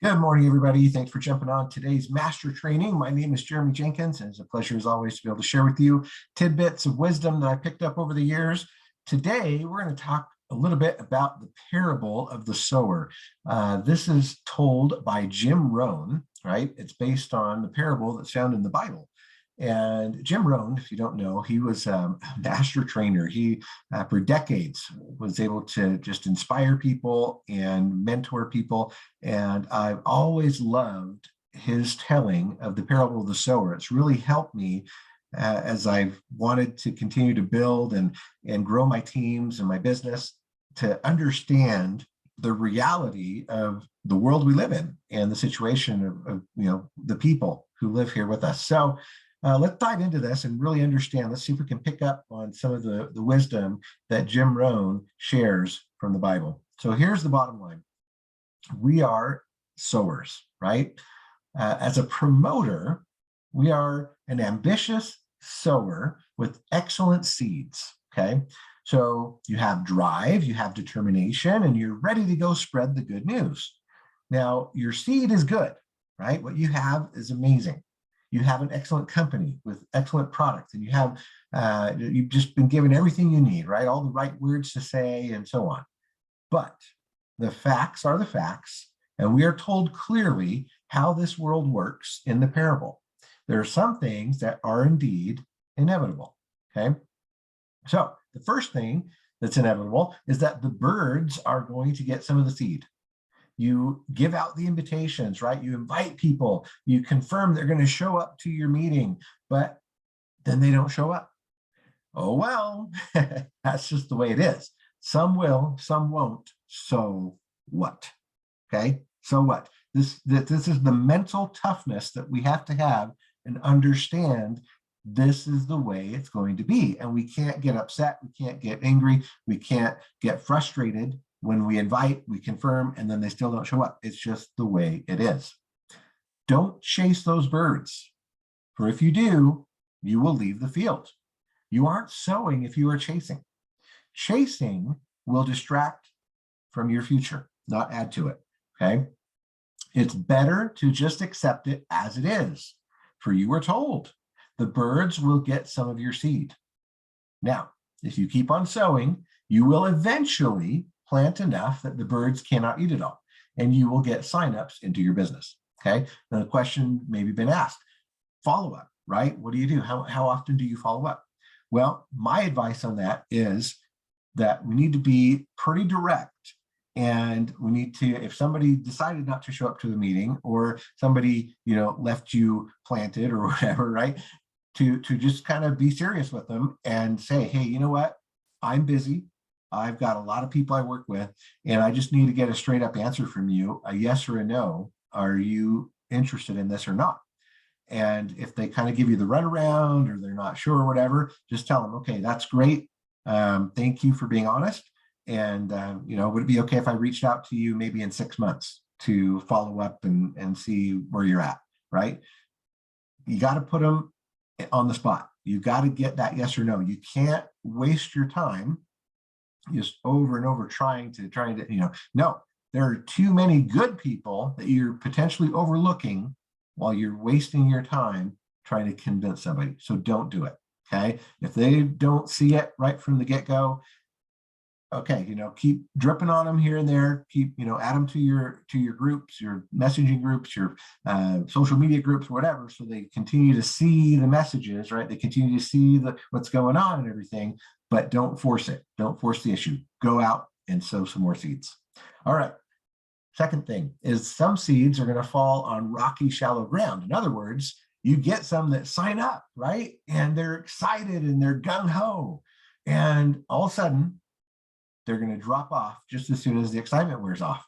Good morning, everybody. Thanks for jumping on today's master training. My name is Jeremy Jenkins, and it's a pleasure as always to be able to share with you tidbits of wisdom that I picked up over the years. Today, we're going to talk a little bit about the parable of the sower. This is told by Jim Rohn, right? It's based on the parable that's found in the Bible. And Jim Rohn, if you don't know, he was a master trainer. He, for decades, was able to just inspire people and mentor people. And I've always loved his telling of the parable of the sower. It's really helped me as I've wanted to continue to build and grow my teams and my business to understand the reality of the world we live in and the situation of the people who live here with us. So let's dive into this and really understand. Let's see if we can pick up on some of the wisdom that Jim Rohn shares from the Bible. So here's the bottom line. We are sowers, right? As a promoter, we are an ambitious sower with excellent seeds, okay? So you have drive, you have determination, and you're ready to go spread the good news. Now, your seed is good, right? What you have is amazing. You have an excellent company with excellent products, and you have, you've just been given everything you need, right? All the right words to say and so on. But the facts are the facts, and we are told clearly how this world works in the parable. There are some things that are indeed inevitable, okay? So the first thing that's inevitable is that the birds are going to get some of the seed. You give out the invitations, right? You invite people, you confirm they're going to show up to your meeting, but then they don't show up. Oh, well, that's just the way it is. Some will, some won't. So what? Okay, so what? This is the mental toughness that we have to have and understand this is the way it's going to be. And we can't get upset, we can't get angry, we can't get frustrated when we invite, we confirm, and then they still don't show up. It's just the way it is. Don't chase those birds, for if you do, you will leave the field. You aren't sowing if you are chasing. Chasing will distract from your future, not add to it, okay? It's better to just accept it as it is, for you were told the birds will get some of your seed. Now, if you keep on sowing, you will eventually plant enough that the birds cannot eat it all, and you will get signups into your business, okay? Now the question maybe been asked, follow up, right? What do you do? How often do you follow up? Well, my advice on that is that we need to be pretty direct, and we need to, if somebody decided not to show up to the meeting, or somebody, left you planted or whatever, right? To just kind of be serious with them and say, hey, you know what? I'm busy. I've got a lot of people I work with, and I just need to get a straight up answer from you, a yes or a no. Are you interested in this or not? And if they kind of give you the runaround or they're not sure or whatever, just tell them, okay, that's great. Thank you for being honest. And, would it be okay if I reached out to you maybe in 6 months to follow up and see where you're at, right? You got to put them on the spot. You've got to get that yes or no. You can't waste your time just over and over trying to, no, there are too many good people that you're potentially overlooking while you're wasting your time trying to convince somebody. So don't do it, okay? If they don't see it right from the get-go, okay, keep dripping on them here and there, keep, add them to your groups, your messaging groups, your social media groups, whatever, so they continue to see the messages, right? They continue to see what's going on and everything, but don't force it. Don't force the issue. Go out and sow some more seeds. All right. Second thing is some seeds are going to fall on rocky, shallow ground. In other words, you get some that sign up, right? And they're excited and they're gung-ho. And all of a sudden, they're going to drop off just as soon as the excitement wears off.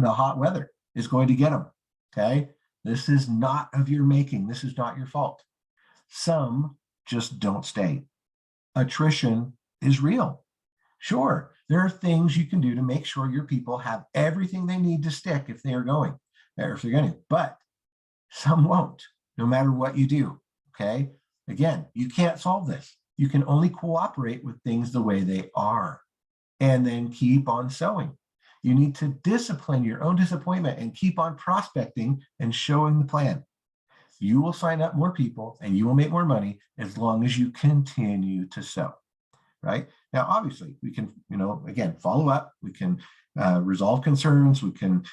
The hot weather is going to get them, okay? This is not of your making. This is not your fault. Some just don't stay. Attrition is real. Sure, there are things you can do to make sure your people have everything they need to stick if they are going, or if they're going to, but some won't, no matter what you do, okay? Again, you can't solve this. You can only cooperate with things the way they are, and then keep on sowing. You need to discipline your own disappointment and keep on prospecting and showing the plan. You will sign up more people and you will make more money as long as you continue to sow, right? Now, obviously, we can, again, follow up. We can resolve concerns. We can,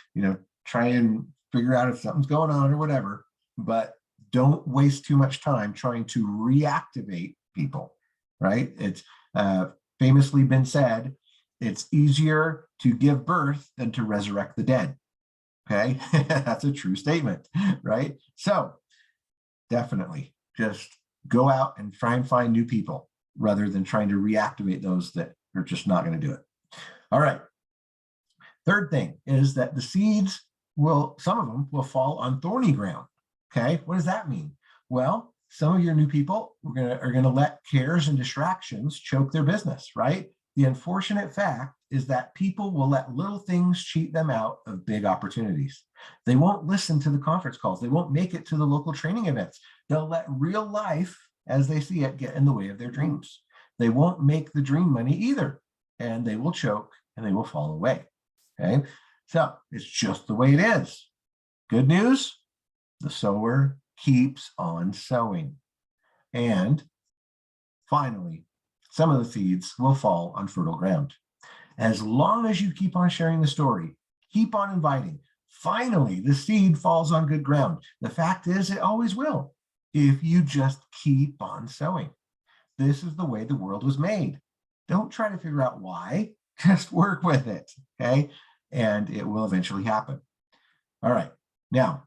try and figure out if something's going on or whatever, but don't waste too much time trying to reactivate people, right? It's famously been said, it's easier to give birth than to resurrect the dead. Okay, that's a true statement, right? So definitely just go out and try and find new people rather than trying to reactivate those that are just not going to do it. All right. Third thing is that the seeds some of them will fall on thorny ground. Okay, what does that mean? Well, some of your new people are going to let cares and distractions choke their business, right? The unfortunate fact is that people will let little things cheat them out of big opportunities. They won't listen to the conference calls. They won't make it to the local training events. They'll let real life, as they see it, get in the way of their dreams. They won't make the dream money either, and they will choke and they will fall away. Okay, so it's just the way it is. Good news, the sower keeps on sowing. And finally, some of the seeds will fall on fertile ground. As long as you keep on sharing the story, keep on inviting, finally, the seed falls on good ground. The fact is, it always will, if you just keep on sowing. This is the way the world was made. Don't try to figure out why, just work with it, okay? And it will eventually happen. All right, now,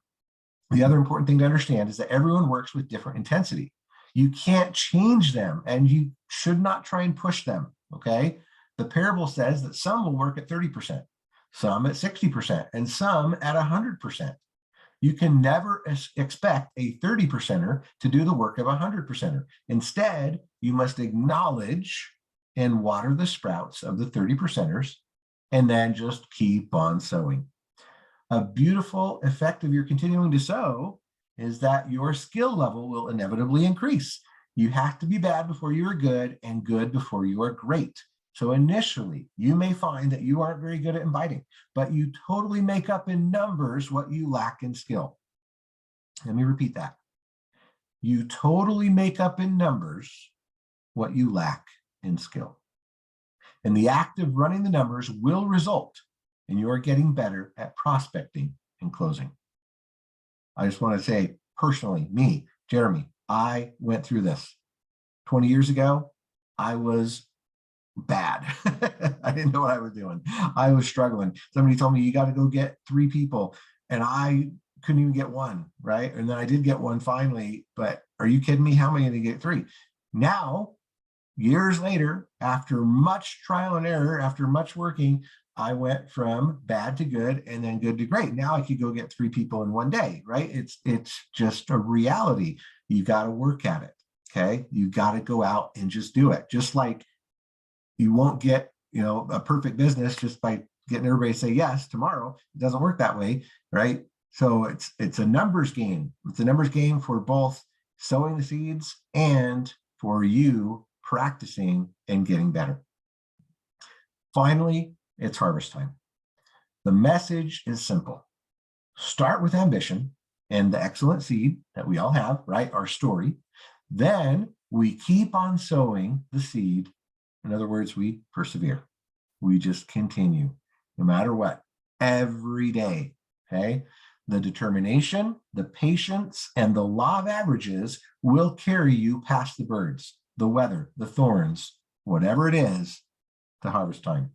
the other important thing to understand is that everyone works with different intensity. You can't change them, and you should not try and push them, okay? The parable says that some will work at 30%, some at 60%, and some at 100%. You can never expect a 30%er to do the work of a 100%er. Instead, you must acknowledge and water the sprouts of the 30%ers, and then just keep on sowing. A beautiful effect of your continuing to sow is that your skill level will inevitably increase. You have to be bad before you are good and good before you are great. So initially, you may find that you aren't very good at inviting, but you totally make up in numbers what you lack in skill. Let me repeat that. You totally make up in numbers what you lack in skill. And the act of running the numbers will result in your getting better at prospecting and closing. I just want to say personally, me, Jeremy, I went through this. 20 years ago, I was bad. I didn't know what I was doing. I was struggling. Somebody told me, you got to go get 3 people. And I couldn't even get one, right? And then I did get one finally, but are you kidding me? How many did I get 3? Now, years later, after much trial and error, after much working, I went from bad to good and then good to great. Now I could go get 3 people in one day, right? It's just a reality. You got to work at it, okay? You got to go out and just do it. Just like you won't get, a perfect business just by getting everybody to say yes tomorrow. It doesn't work that way, right? So it's a numbers game. It's a numbers game for both sowing the seeds and for you practicing and getting better. Finally, it's harvest time. The message is simple. Start with ambition and the excellent seed that we all have, right? Our story. Then we keep on sowing the seed. In other words, we persevere. We just continue no matter what, every day, okay? The determination, the patience, and the law of averages will carry you past the birds, the weather, the thorns, whatever it is, to harvest time.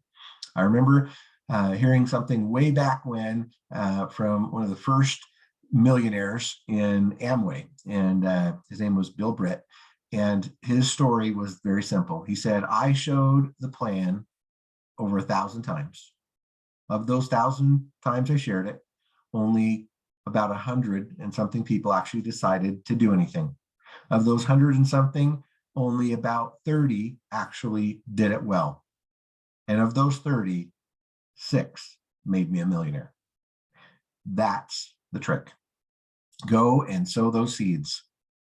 I remember hearing something way back when from one of the first millionaires in Amway, and his name was Bill Britt, and his story was very simple. He said, I showed the plan over 1,000 times. Of those 1,000 times I shared it, only about 100 and something people actually decided to do anything. Of those 100 and something, only about 30 actually did it well. And of those 30, 6 made me a millionaire. That's the trick. Go and sow those seeds.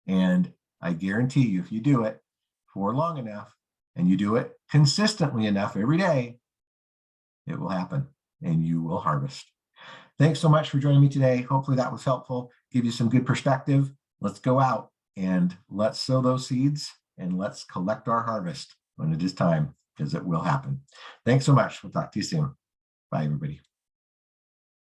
And I guarantee you, if you do it for long enough and you do it consistently enough every day, it will happen. and you will harvest. Thanks so much for joining me today. Hopefully that was helpful, give you some good perspective. Let's go out and let's sow those seeds and let's collect our harvest when it is time, because it will happen. Thanks so much. We'll talk to you soon. Bye, everybody.